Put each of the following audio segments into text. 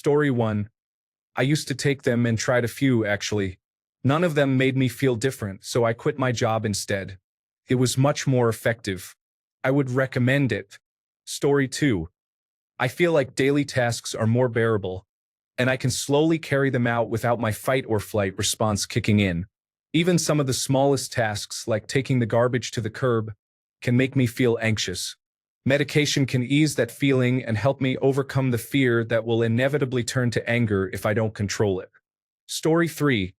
Story 1. I used to take them and tried a few, actually. None of them made me feel different, so I quit my job instead. It was much more effective. I would recommend it. Story 2. I feel like daily tasks are more bearable, and I can slowly carry them out without my fight or flight response kicking in. Even some of the smallest tasks, like taking the garbage to the curb, can make me feel anxious. Medication can ease that feeling and help me overcome the fear that will inevitably turn to anger if I don't control it. Story 3.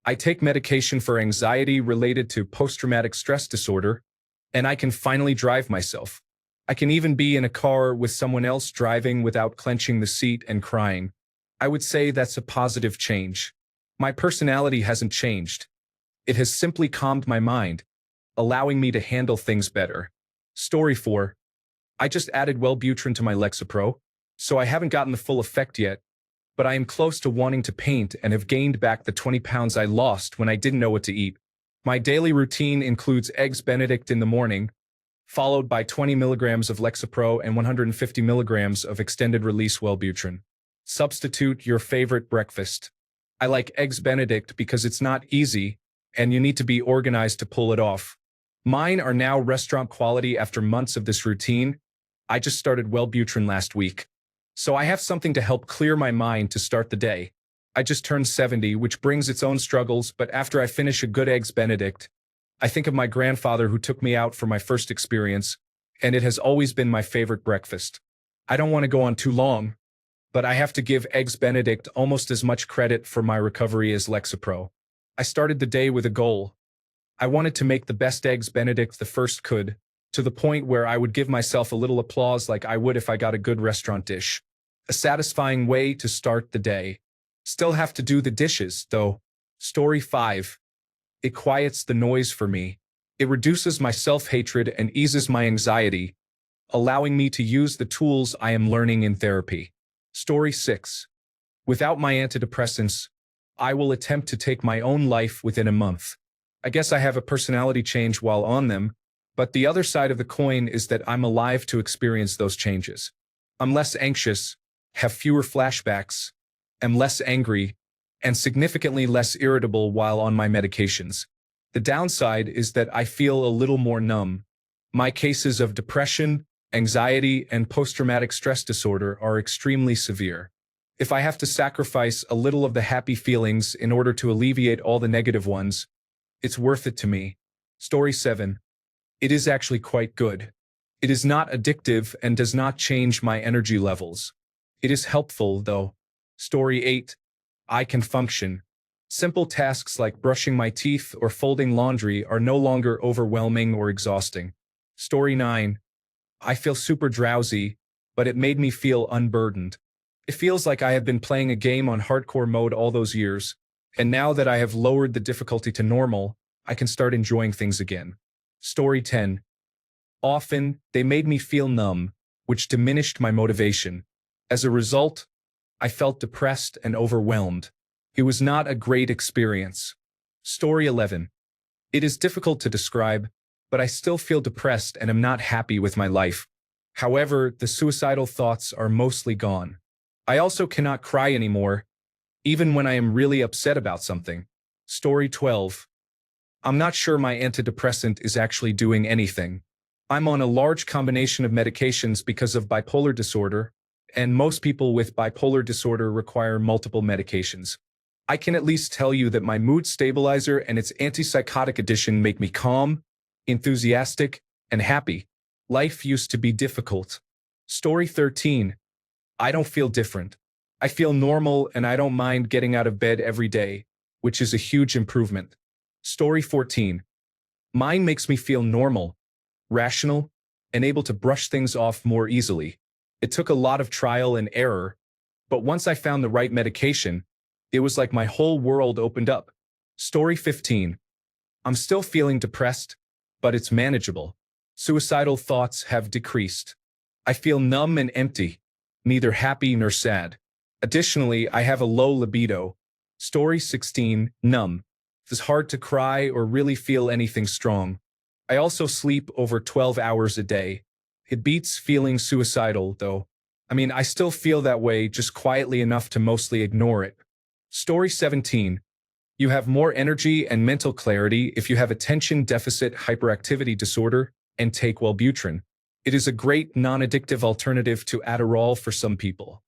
I take medication for anxiety related to post-traumatic stress disorder, and I can finally drive myself. I can even be in a car with someone else driving without clenching the seat and crying. I would say that's a positive change. My personality hasn't changed. It has simply calmed my mind, allowing me to handle things better. Story 4. I just added Wellbutrin to my Lexapro, so I haven't gotten the full effect yet, but I am close to wanting to paint and have gained back the 20 pounds I lost when I didn't know what to eat. My daily routine includes Eggs Benedict in the morning, followed by 20 milligrams of Lexapro and 150 milligrams of extended-release Wellbutrin. Substitute your favorite breakfast. I like Eggs Benedict because it's not easy, and you need to be organized to pull it off. Mine are now restaurant quality after months of this routine. I just started Wellbutrin last week, so I have something to help clear my mind to start the day. I just turned 70, which brings its own struggles, but after I finish a good Eggs Benedict, I think of my grandfather who took me out for my first experience, and it has always been my favorite breakfast. I don't want to go on too long, but I have to give Eggs Benedict almost as much credit for my recovery as Lexapro. I started the day with a goal. I wanted to make the best Eggs Benedict the first could, to the point where I would give myself a little applause like I would if I got a good restaurant dish. A satisfying way to start the day. Still have to do the dishes, though. Story 5. It quiets the noise for me. It reduces my self-hatred and eases my anxiety, allowing me to use the tools I am learning in therapy. Story 6. Without my antidepressants, I will attempt to take my own life within a month. I guess I have a personality change while on them, but the other side of the coin is that I'm alive to experience those changes. I'm less anxious, have fewer flashbacks, am less angry, and significantly less irritable while on my medications. The downside is that I feel a little more numb. My cases of depression, anxiety, and post-traumatic stress disorder are extremely severe. If I have to sacrifice a little of the happy feelings in order to alleviate all the negative ones, it's worth it to me. Story 7. It is actually quite good. It is not addictive and does not change my energy levels. It is helpful, though. Story 8. I can function. Simple tasks like brushing my teeth or folding laundry are no longer overwhelming or exhausting. Story 9. I feel super drowsy, but it made me feel unburdened. It feels like I have been playing a game on hardcore mode all those years, and now that I have lowered the difficulty to normal, I can start enjoying things again. Story 10. Often, they made me feel numb, which diminished my motivation. As a result, I felt depressed and overwhelmed. It was not a great experience. Story 11. It is difficult to describe, but I still feel depressed and am not happy with my life. However, the suicidal thoughts are mostly gone. I also cannot cry anymore, even when I am really upset about something. Story 12. I'm not sure my antidepressant is actually doing anything. I'm on a large combination of medications because of bipolar disorder, and most people with bipolar disorder require multiple medications. I can at least tell you that my mood stabilizer and its antipsychotic addition make me calm, enthusiastic, and happy. Life used to be difficult. Story 13. I don't feel different. I feel normal and I don't mind getting out of bed every day, which is a huge improvement. Story 14. Mine makes me feel normal, rational, and able to brush things off more easily. It took a lot of trial and error, but once I found the right medication, it was like my whole world opened up. Story 15. I'm still feeling depressed, but it's manageable. Suicidal thoughts have decreased. I feel numb and empty, neither happy nor sad. Additionally, I have a low libido. Story 16. Numb. It's hard to cry or really feel anything strong. I also sleep over 12 hours a day. It beats feeling suicidal, though. I mean, I still feel that way, just quietly enough to mostly ignore it. Story 17. You have more energy and mental clarity if you have attention deficit hyperactivity disorder and take Wellbutrin. It is a great non-addictive alternative to Adderall for some people.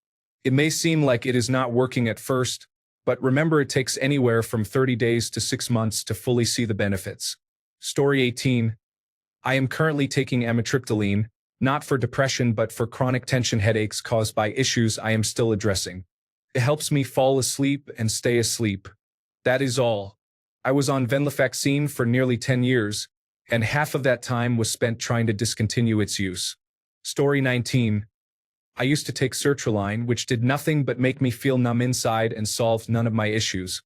It may seem like it is not working at first, but remember it takes anywhere from 30 days to 6 months to fully see the benefits. Story 18. I am currently taking amitriptyline, not for depression but for chronic tension headaches caused by issues I am still addressing. It helps me fall asleep and stay asleep. That is all. I was on venlafaxine for nearly 10 years, and half of that time was spent trying to discontinue its use. Story 19. I used to take sertraline, which did nothing but make me feel numb inside and solved none of my issues.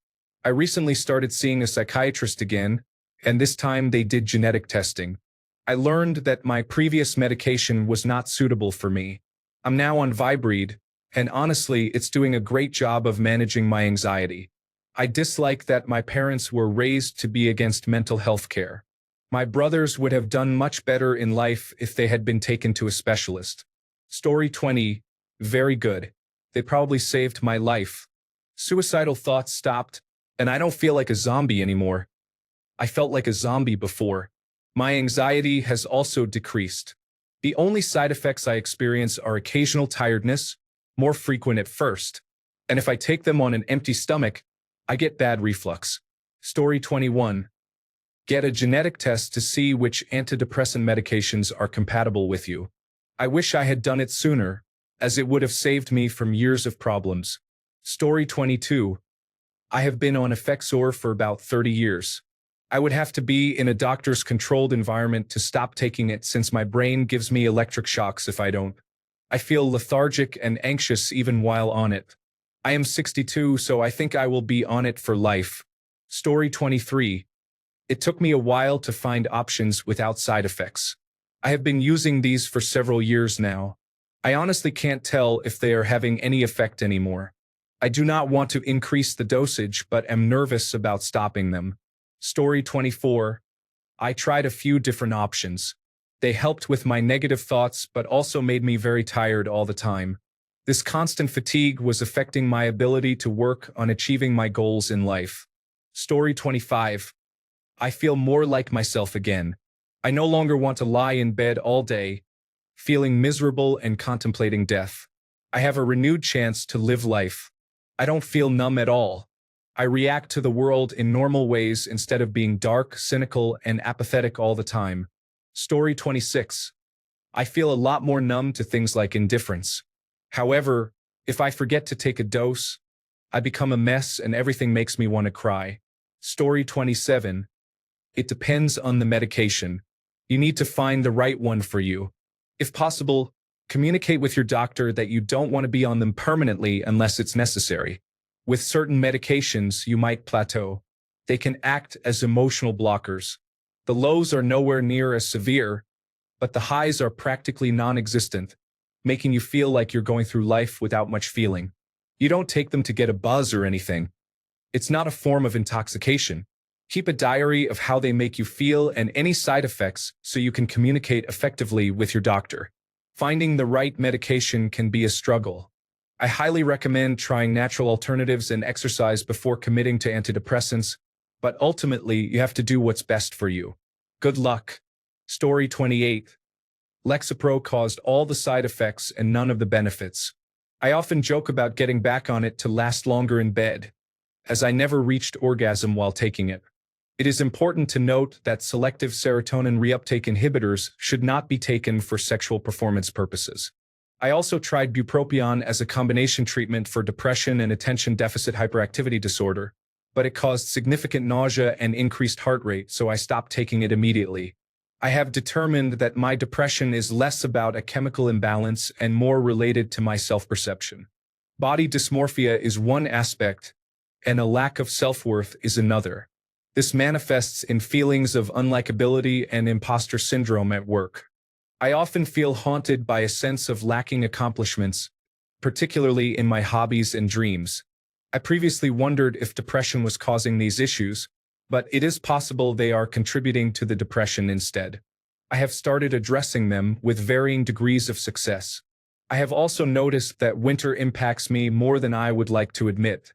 I recently started seeing a psychiatrist again, and this time they did genetic testing. I learned that my previous medication was not suitable for me. I'm now on Vibride, and honestly, it's doing a great job of managing my anxiety. I dislike that my parents were raised to be against mental health care. My brothers would have done much better in life if they had been taken to a specialist. Story 20. Very good. They probably saved my life. Suicidal thoughts stopped, and I don't feel like a zombie anymore. I felt like a zombie before. My anxiety has also decreased. The only side effects I experience are occasional tiredness, more frequent at first, and if I take them on an empty stomach, I get bad reflux. Story 21. Get a genetic test to see which antidepressant medications are compatible with you. I wish I had done it sooner, as it would have saved me from years of problems. Story 22. I have been on Effexor for about 30 years. I would have to be in a doctor's controlled environment to stop taking it since my brain gives me electric shocks if I don't. I feel lethargic and anxious even while on it. I am 62, so I think I will be on it for life. Story 23. It took me a while to find options without side effects. I have been using these for several years now. I honestly can't tell if they are having any effect anymore. I do not want to increase the dosage but am nervous about stopping them. Story 24. I tried a few different options. They helped with my negative thoughts but also made me very tired all the time. This constant fatigue was affecting my ability to work on achieving my goals in life. Story 25. I feel more like myself again. I no longer want to lie in bed all day, feeling miserable and contemplating death. I have a renewed chance to live life. I don't feel numb at all. I react to the world in normal ways instead of being dark, cynical, and apathetic all the time. Story 26. I feel a lot more numb to things like indifference. However, if I forget to take a dose, I become a mess and everything makes me want to cry. Story 27. It depends on the medication. You need to find the right one for you. If possible, communicate with your doctor that you don't want to be on them permanently unless it's necessary. With certain medications, you might plateau. They can act as emotional blockers. The lows are nowhere near as severe, but the highs are practically non-existent, making you feel like you're going through life without much feeling. You don't take them to get a buzz or anything. It's not a form of intoxication. Keep a diary of how they make you feel and any side effects so you can communicate effectively with your doctor. Finding the right medication can be a struggle. I highly recommend trying natural alternatives and exercise before committing to antidepressants, but ultimately you have to do what's best for you. Good luck. Story 28. Lexapro caused all the side effects and none of the benefits. I often joke about getting back on it to last longer in bed, as I never reached orgasm while taking it. It is important to note that selective serotonin reuptake inhibitors should not be taken for sexual performance purposes. I also tried bupropion as a combination treatment for depression and attention deficit hyperactivity disorder, but it caused significant nausea and increased heart rate, so I stopped taking it immediately. I have determined that my depression is less about a chemical imbalance and more related to my self-perception. Body dysmorphia is one aspect, and a lack of self-worth is another. This manifests in feelings of unlikability and imposter syndrome at work. I often feel haunted by a sense of lacking accomplishments, particularly in my hobbies and dreams. I previously wondered if depression was causing these issues, but it is possible they are contributing to the depression instead. I have started addressing them with varying degrees of success. I have also noticed that winter impacts me more than I would like to admit.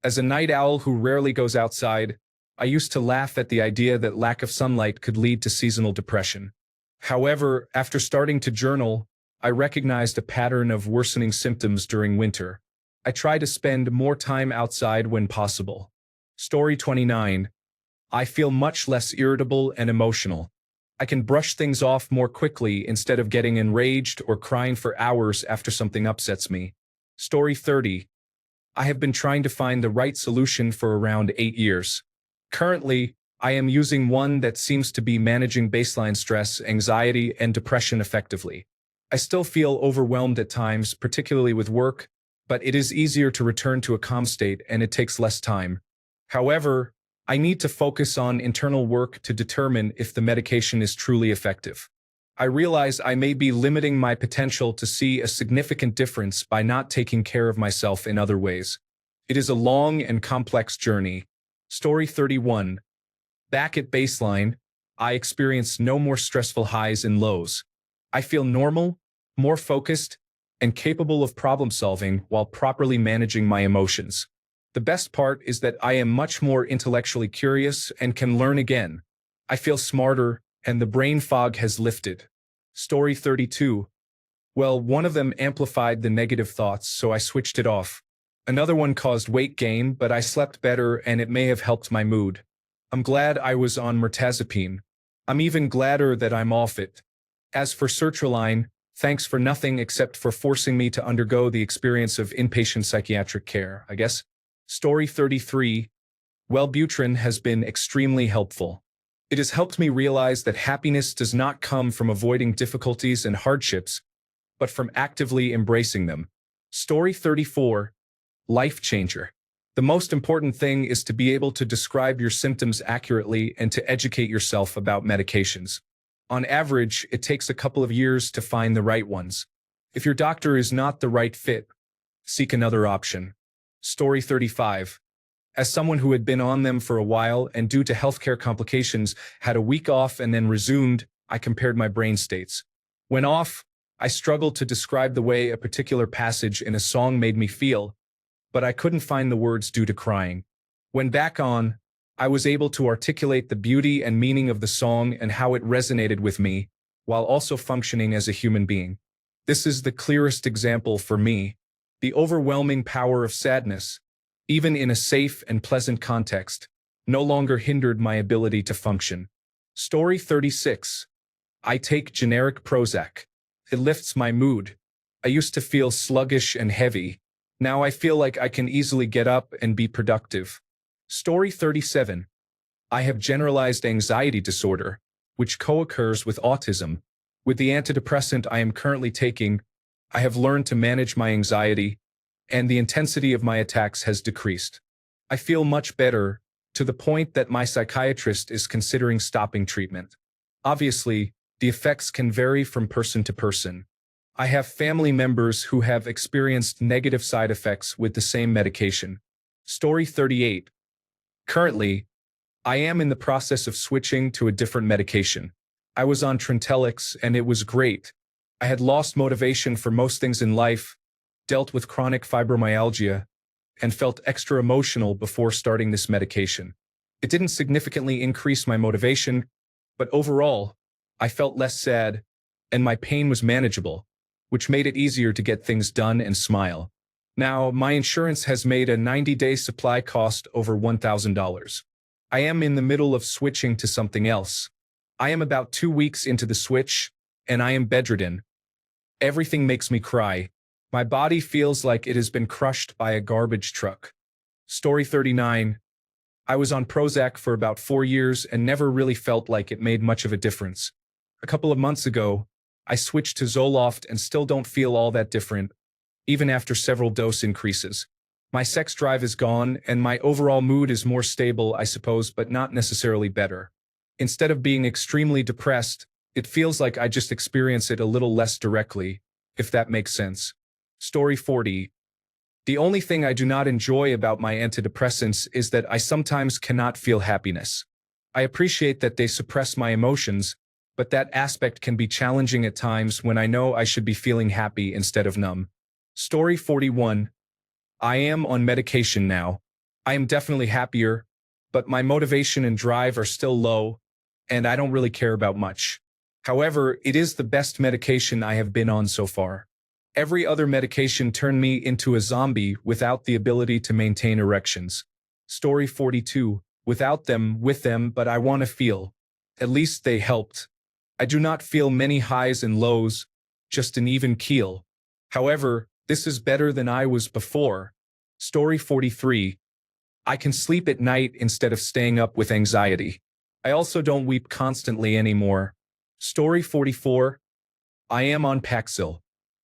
As a night owl who rarely goes outside, I used to laugh at the idea that lack of sunlight could lead to seasonal depression. However, after starting to journal, I recognized a pattern of worsening symptoms during winter. I try to spend more time outside when possible. Story 29. I feel much less irritable and emotional. I can brush things off more quickly instead of getting enraged or crying for hours after something upsets me. Story 30. I have been trying to find the right solution for around 8 years. Currently, I am using one that seems to be managing baseline stress, anxiety, and depression effectively. I still feel overwhelmed at times, particularly with work, but it is easier to return to a calm state and it takes less time. However, I need to focus on internal work to determine if the medication is truly effective. I realize I may be limiting my potential to see a significant difference by not taking care of myself in other ways. It is a long and complex journey. Story 31. Back at baseline, I experience no more stressful highs and lows. I feel normal, more focused, and capable of problem solving while properly managing my emotions. The best part is that I am much more intellectually curious and can learn again. I feel smarter, and the brain fog has lifted. Story 32. Well, one of them amplified the negative thoughts, so I switched it off. Another one caused weight gain, but I slept better and it may have helped my mood. I'm glad I was on mirtazapine. I'm even gladder that I'm off it. As for sertraline, thanks for nothing except for forcing me to undergo the experience of inpatient psychiatric care, I guess. Story 33. Wellbutrin has been extremely helpful. It has helped me realize that happiness does not come from avoiding difficulties and hardships, but from actively embracing them. Story 34. Life changer. The most important thing is to be able to describe your symptoms accurately and to educate yourself about medications. On average, it takes a couple of years to find the right ones. If your doctor is not the right fit, seek another option. Story 35. As someone who had been on them for a while and due to healthcare complications had a week off and then resumed, I compared my brain states. When off, I struggled to describe the way a particular passage in a song made me feel, but I couldn't find the words due to crying. When back on, I was able to articulate the beauty and meaning of the song and how it resonated with me, while also functioning as a human being. This is the clearest example for me. The overwhelming power of sadness, even in a safe and pleasant context, no longer hindered my ability to function. Story 36. I take generic Prozac. It lifts my mood. I used to feel sluggish and heavy. Now I feel like I can easily get up and be productive. Story 37. I have generalized anxiety disorder, which co-occurs with autism. With the antidepressant I am currently taking, I have learned to manage my anxiety, and the intensity of my attacks has decreased. I feel much better, to the point that my psychiatrist is considering stopping treatment. Obviously, the effects can vary from person to person. I have family members who have experienced negative side effects with the same medication. Story 38. Currently, I am in the process of switching to a different medication. I was on Trintellix and it was great. I had lost motivation for most things in life, dealt with chronic fibromyalgia, and felt extra emotional before starting this medication. It didn't significantly increase my motivation, but overall, I felt less sad, and my pain was manageable, which made it easier to get things done and smile. Now, my insurance has made a 90-day supply cost over $1,000. I am in the middle of switching to something else. I am about 2 weeks into the switch, and I am bedridden. Everything makes me cry. My body feels like it has been crushed by a garbage truck. Story 39. I was on Prozac for about 4 years and never really felt like it made much of a difference. A couple of months ago, I switched to Zoloft and still don't feel all that different, even after several dose increases. My sex drive is gone and my overall mood is more stable, I suppose, but not necessarily better. Instead of being extremely depressed, it feels like I just experience it a little less directly, if that makes sense. Story 40. The only thing I do not enjoy about my antidepressants is that I sometimes cannot feel happiness. I appreciate that they suppress my emotions, but that aspect can be challenging at times when I know I should be feeling happy instead of numb. Story 41. I am on medication now. I am definitely happier, but my motivation and drive are still low, and I don't really care about much. However, it is the best medication I have been on so far. Every other medication turned me into a zombie without the ability to maintain erections. Story 42. Without them, with them, but I want to feel. At least they helped. I do not feel many highs and lows, just an even keel. However, this is better than I was before. Story 43. I can sleep at night instead of staying up with anxiety. I also don't weep constantly anymore. Story 44. I am on Paxil.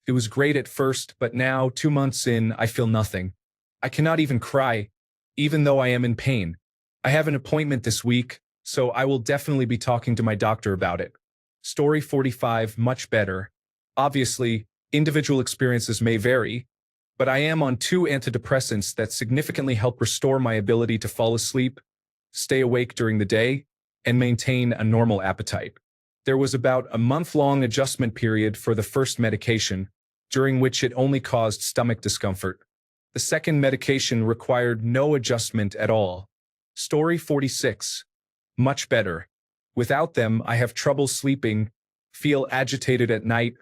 It was great at first, but now, 2 months in, I feel nothing. I cannot even cry, even though I am in pain. I have an appointment this week, so I will definitely be talking to my doctor about it. Story 45. Much better. Obviously, individual experiences may vary, but I am on 2 antidepressants that significantly help restore my ability to fall asleep, stay awake during the day, and maintain a normal appetite. There was about a month-long adjustment period for the first medication, during which it only caused stomach discomfort. The second medication required no adjustment at all. Story 46. Much better. Without them, I have trouble sleeping, feel agitated at night,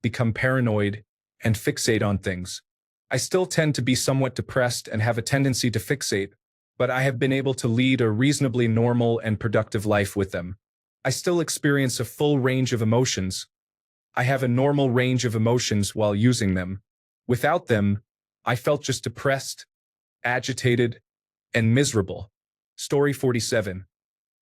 become paranoid, and fixate on things. I still tend to be somewhat depressed and have a tendency to fixate, but I have been able to lead a reasonably normal and productive life with them. I still experience a full range of emotions. I have a normal range of emotions while using them. Without them, I felt just depressed, agitated, and miserable. Story 47.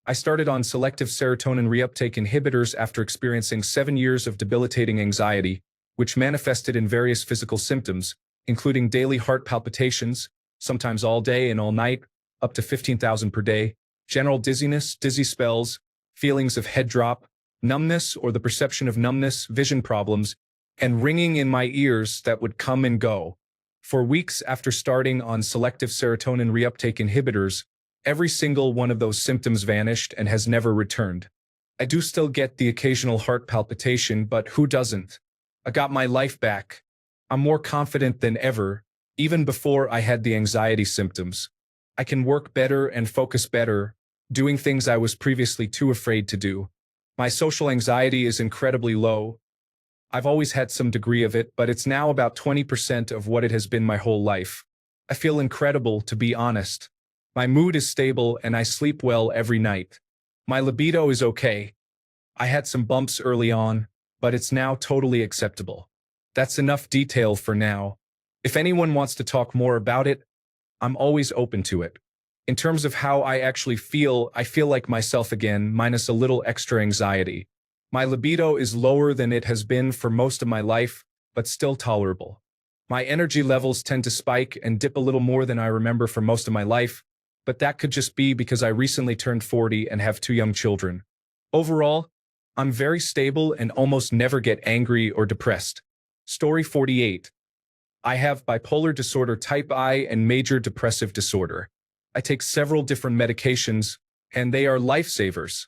I started on selective serotonin reuptake inhibitors after experiencing 7 years of debilitating anxiety, which manifested in various physical symptoms, including daily heart palpitations, sometimes all day and all night, up to 15,000 per day, general dizziness, dizzy spells, feelings of head drop, numbness or the perception of numbness, vision problems, and ringing in my ears that would come and go. For weeks after starting on selective serotonin reuptake inhibitors, every single one of those symptoms vanished and has never returned. I do still get the occasional heart palpitation, but who doesn't? I got my life back. I'm more confident than ever, even before I had the anxiety symptoms. I can work better and focus better, doing things I was previously too afraid to do. My social anxiety is incredibly low. I've always had some degree of it, but it's now about 20% of what it has been my whole life. I feel incredible, to be honest. My mood is stable and I sleep well every night. My libido is okay. I had some bumps early on, but it's now totally acceptable. That's enough detail for now. If anyone wants to talk more about it, I'm always open to it. In terms of how I actually feel, I feel like myself again, minus a little extra anxiety. My libido is lower than it has been for most of my life, but still tolerable. My energy levels tend to spike and dip a little more than I remember for most of my life, but that could just be because I recently turned 40 and have 2 young children. Overall, I'm very stable and almost never get angry or depressed. Story 48. I have bipolar disorder type I and major depressive disorder. I take several different medications, and they are lifesavers.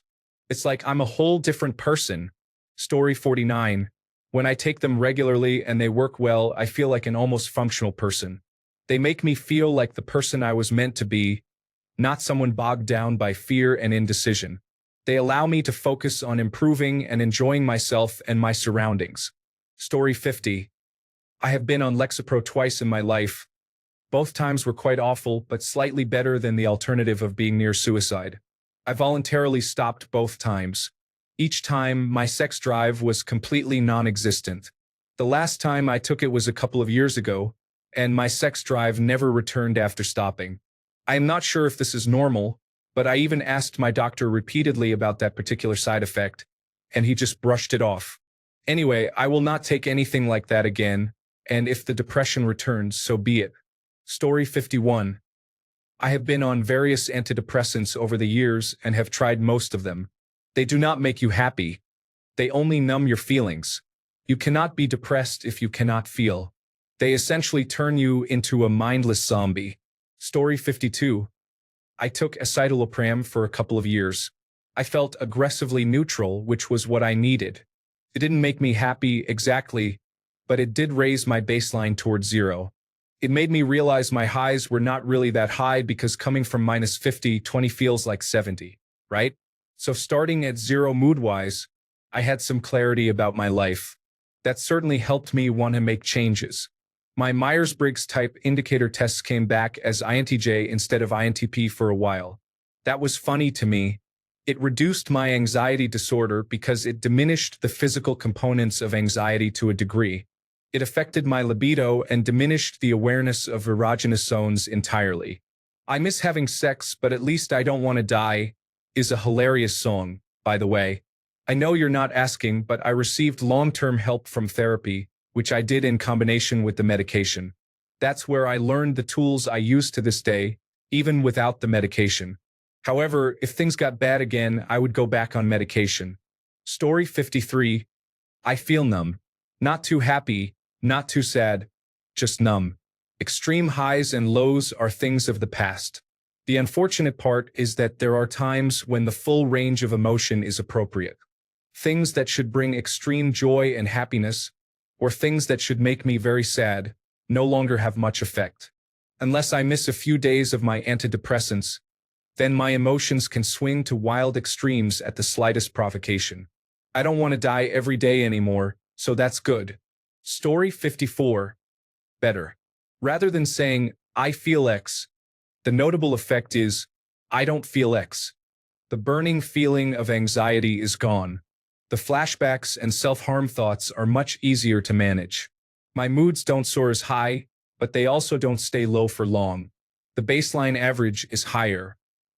It's like I'm a whole different person. Story 49. When I take them regularly and they work well, I feel like an almost functional person. They make me feel like the person I was meant to be, not someone bogged down by fear and indecision. They allow me to focus on improving and enjoying myself and my surroundings. Story 50. I have been on Lexapro twice in my life. Both times were quite awful, but slightly better than the alternative of being near suicide. I voluntarily stopped both times. Each time, my sex drive was completely non-existent. The last time I took it was a couple of years ago, and my sex drive never returned after stopping. I am not sure if this is normal, but I even asked my doctor repeatedly about that particular side effect, and he just brushed it off. Anyway, I will not take anything like that again, and if the depression returns, so be it. Story 51. I have been on various antidepressants over the years and have tried most of them. They do not make you happy. They only numb your feelings. You cannot be depressed if you cannot feel. They essentially turn you into a mindless zombie. Story 52. I took escitalopram for a couple of years. I felt aggressively neutral, which was what I needed. It didn't make me happy exactly, but it did raise my baseline towards zero. It made me realize my highs were not really that high because coming from minus 50, 20 feels like 70, right? So starting at zero mood-wise, I had some clarity about my life. That certainly helped me want to make changes. My Myers-Briggs type indicator tests came back as INTJ instead of INTP for a while. That was funny to me. It reduced my anxiety disorder because it diminished the physical components of anxiety to a degree. It affected my libido and diminished the awareness of erogenous zones entirely. I miss having sex, but at least I don't want to die is a hilarious song, by the way. I know you're not asking, but I received long-term help from therapy, which I did in combination with the medication. That's where I learned the tools I use to this day, even without the medication. However, if things got bad again, I would go back on medication. Story 53. I feel numb. Not too happy, not too sad, just numb. Extreme highs and lows are things of the past. The unfortunate part is that there are times when the full range of emotion is appropriate. Things that should bring extreme joy and happiness, or things that should make me very sad, no longer have much effect. Unless I miss a few days of my antidepressants, then my emotions can swing to wild extremes at the slightest provocation. I don't want to die every day anymore, so that's good. Story 54. Better. Rather than saying, I feel X, the notable effect is, I don't feel X. The burning feeling of anxiety is gone. The flashbacks and self-harm thoughts are much easier to manage. My moods don't soar as high, but they also don't stay low for long. The baseline average is higher.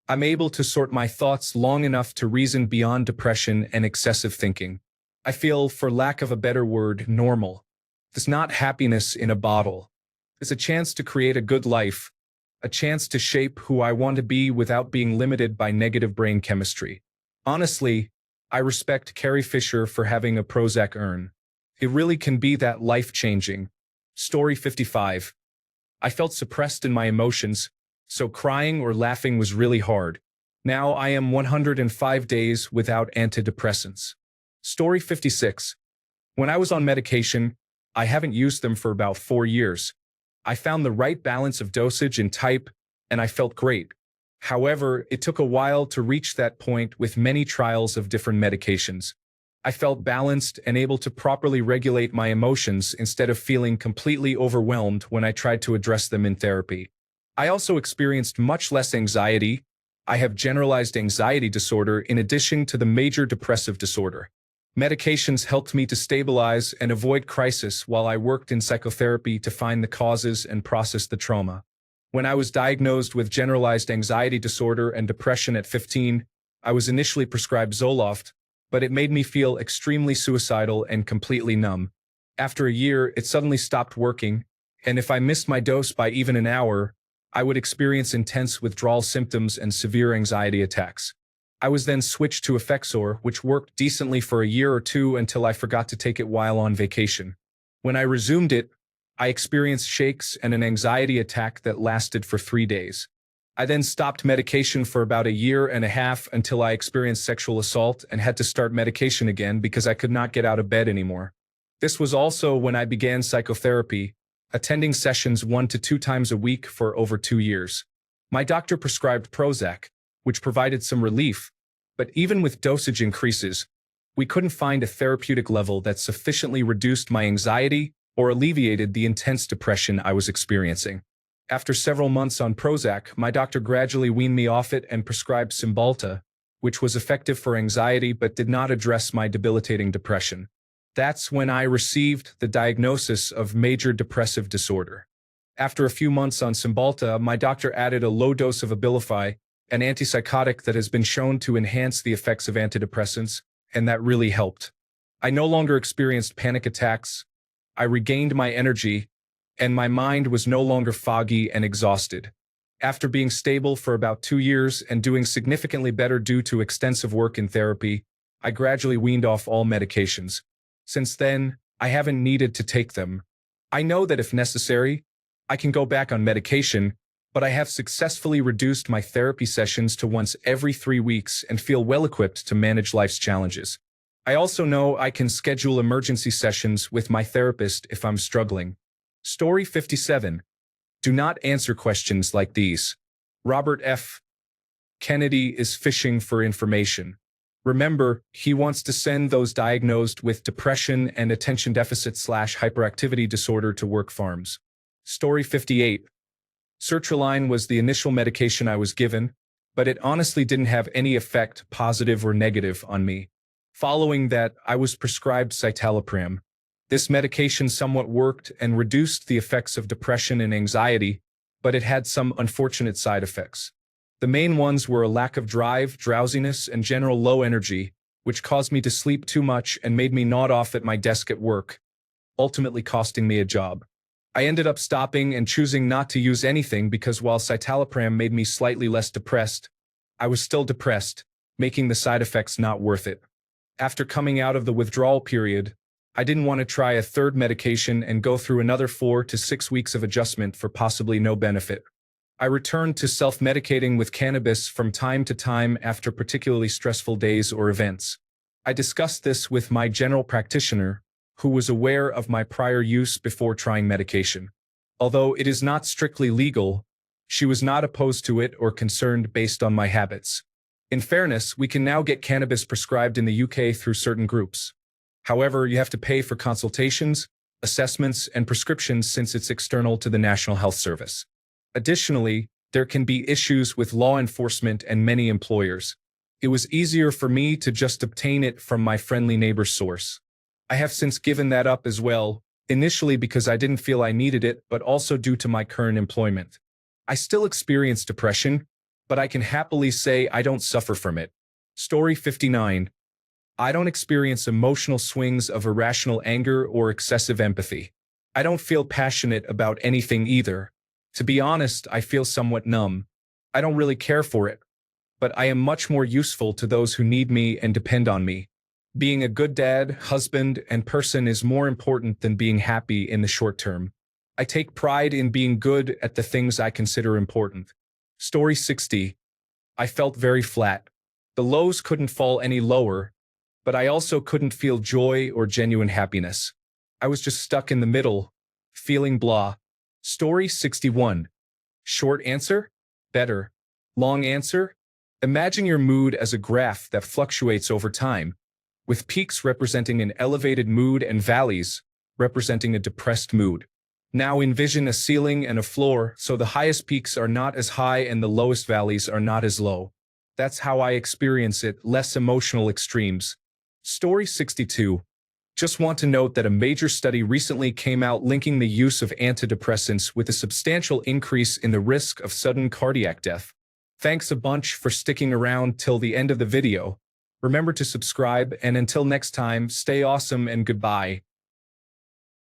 I'm able to sort my thoughts long enough to reason beyond depression and excessive thinking. I feel, for lack of a better word, normal. It's not happiness in a bottle. It's a chance to create a good life, a chance to shape who I want to be without being limited by negative brain chemistry. Honestly, I respect Carrie Fisher for having a Prozac urn. It really can be that life-changing. Story 55. I felt suppressed in my emotions, so crying or laughing was really hard. Now I am 105 days without antidepressants. Story 56. When I was on medication, I haven't used them for about 4 years. I found the right balance of dosage and type, and I felt great. However, it took a while to reach that point with many trials of different medications. I felt balanced and able to properly regulate my emotions instead of feeling completely overwhelmed when I tried to address them in therapy. I also experienced much less anxiety. I have generalized anxiety disorder in addition to the major depressive disorder. Medications helped me to stabilize and avoid crisis while I worked in psychotherapy to find the causes and process the trauma. When I was diagnosed with generalized anxiety disorder and depression at 15, I was initially prescribed Zoloft, but it made me feel extremely suicidal and completely numb. After a year, it suddenly stopped working, and if I missed my dose by even an hour, I would experience intense withdrawal symptoms and severe anxiety attacks. I was then switched to Effexor, which worked decently for a year or two until I forgot to take it while on vacation. When I resumed it, I experienced shakes and an anxiety attack that lasted for 3 days. I then stopped medication for about a year and a half until I experienced sexual assault and had to start medication again because I could not get out of bed anymore. This was also when I began psychotherapy, attending sessions 1 to 2 times a week for over 2 years. My doctor prescribed Prozac, which provided some relief, but even with dosage increases, we couldn't find a therapeutic level that sufficiently reduced my anxiety or alleviated the intense depression I was experiencing. After several months on Prozac, my doctor gradually weaned me off it and prescribed Cymbalta, which was effective for anxiety but did not address my debilitating depression. That's when I received the diagnosis of major depressive disorder. After a few months on Cymbalta, my doctor added a low dose of Abilify, an antipsychotic that has been shown to enhance the effects of antidepressants, and that really helped. I no longer experienced panic attacks. I regained my energy, and my mind was no longer foggy and exhausted. After being stable for about 2 years and doing significantly better due to extensive work in therapy, I gradually weaned off all medications. Since then, I haven't needed to take them. I know that if necessary, I can go back on medication, but I have successfully reduced my therapy sessions to once every 3 weeks and feel well-equipped to manage life's challenges. I also know I can schedule emergency sessions with my therapist if I'm struggling. Story 57. Do not answer questions like these. Robert F. Kennedy is fishing for information. Remember, he wants to send those diagnosed with depression and attention deficit/hyperactivity disorder to work farms. Story 58. Sertraline was the initial medication I was given, but it honestly didn't have any effect, positive or negative, on me. Following that, I was prescribed citalopram. This medication somewhat worked and reduced the effects of depression and anxiety, but it had some unfortunate side effects. The main ones were a lack of drive, drowsiness, and general low energy, which caused me to sleep too much and made me nod off at my desk at work, ultimately costing me a job. I ended up stopping and choosing not to use anything because while citalopram made me slightly less depressed, I was still depressed, making the side effects not worth it. After coming out of the withdrawal period, I didn't want to try a third medication and go through another 4 to 6 weeks of adjustment for possibly no benefit. I returned to self-medicating with cannabis from time to time after particularly stressful days or events. I discussed this with my general practitioner, who was aware of my prior use before trying medication. Although it is not strictly legal, she was not opposed to it or concerned based on my habits. In fairness, we can now get cannabis prescribed in the UK through certain groups. However, you have to pay for consultations, assessments, and prescriptions since it's external to the National Health Service. Additionally, there can be issues with law enforcement and many employers. It was easier for me to just obtain it from my friendly neighbor's source. I have since given that up as well, initially because I didn't feel I needed it, but also due to my current employment. I still experience depression, but I can happily say I don't suffer from it. Story 59. I don't experience emotional swings of irrational anger or excessive empathy. I don't feel passionate about anything either. To be honest, I feel somewhat numb. I don't really care for it, but I am much more useful to those who need me and depend on me. Being a good dad, husband, and person is more important than being happy in the short term. I take pride in being good at the things I consider important. Story 60. I felt very flat. The lows couldn't fall any lower, but I also couldn't feel joy or genuine happiness. I was just stuck in the middle, feeling blah. Story 61. Short answer? Better. Long answer? Imagine your mood as a graph that fluctuates over time, with peaks representing an elevated mood and valleys representing a depressed mood. Now envision a ceiling and a floor, so the highest peaks are not as high and the lowest valleys are not as low. That's how I experience it, less emotional extremes. Story 62. Just want to note that a major study recently came out linking the use of antidepressants with a substantial increase in the risk of sudden cardiac death. Thanks a bunch for sticking around till the end of the video. Remember to subscribe, and until next time, stay awesome and goodbye.